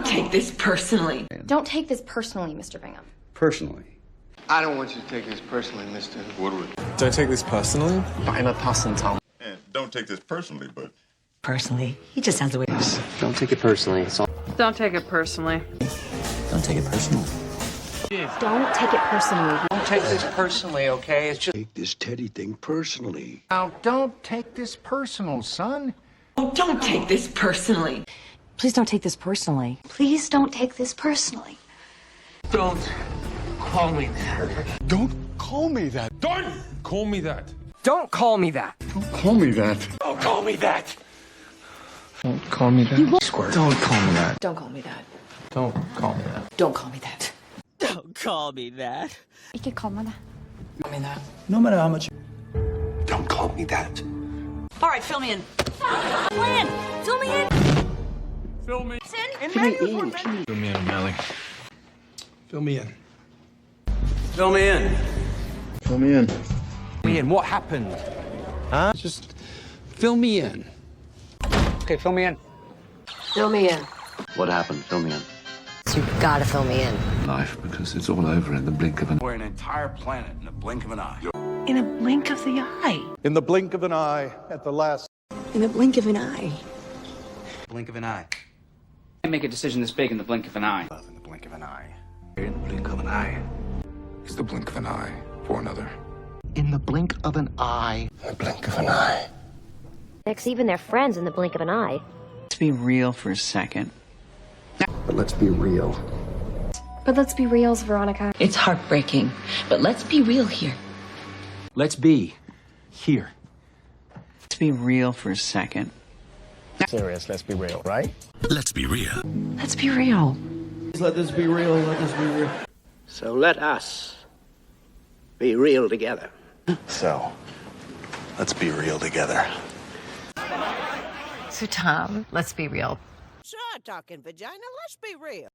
take this personally. Don't take this personally, Mr. Bingham. Personally. I don't want you to take this personally, Mr. Woodward. Don't take this personally. I'm a person, Tom. And don't take this personally, but... Personally, he just sounds the way. Don't take it personally. It's all. Don't take it personally. Don't take it personally. Don't take it personally. Don't take this personally, okay? It's just. Take this Teddy thing personally. Now, don't take this personal, son. Oh, don't take this personally. Please don't take this personally. Please don't take this personally. Don't call me that. Don't call me that. Don't call me that. Don't call me that. Don't call me that. Don't call me that. Don't call me that. Squirt. Don't call me that. Don't call me that. Don't call me that. Don't call me that. Don't call me that. Ikke kall meg det. Call me that. No matter how much. Don't call me that. All right, fill me in. Lan, fill me in. Fill me. Fill me in, please. Fill me in, O'Malley. Fill me in. Fill me in. Fill me in. Fill me in. What happened? Huh? Just fill me in. Okay, fill me in. Fill me in. What happened? Fill me in. So you've got to fill me in. Life, because it's all over in the blink of an... We're an entire planet in the blink of an eye. In a blink of the eye. In the blink of an eye, at the last. In the blink of an eye. Blink of an eye. Can't make a decision this big in the blink of an eye. In the blink of an eye. In the blink of an eye. It's the blink of an eye for another. In the blink of an eye. In the blink of an eye. Next, even their friends in the blink of an eye. Let's be real for a second. But let's be real. But let's be reals, Veronica. It's heartbreaking, but let's be real here. Let's be here. Let's be real for a second. Serious, let's be real, right? Let's be real. Let's be real. Let this be real. Let this be real. So let us be real together. So, let's be real together. So, Tom, let's be real. Sure, talking vagina, let's be real.